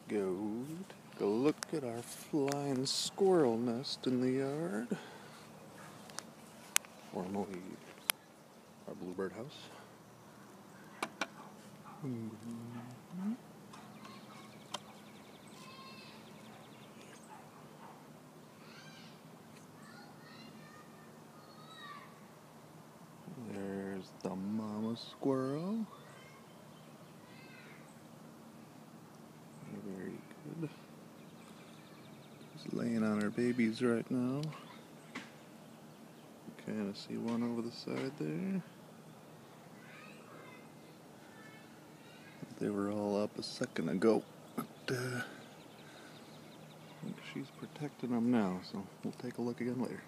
go take a look at our flying squirrel nest in the yard. Formerly our bluebird house. There's the mama squirrel. Very good. She's laying on her babies right now. You kind of see one over the side there. They were all up a second ago. But, I think she's protecting them now, so we'll take a look again later.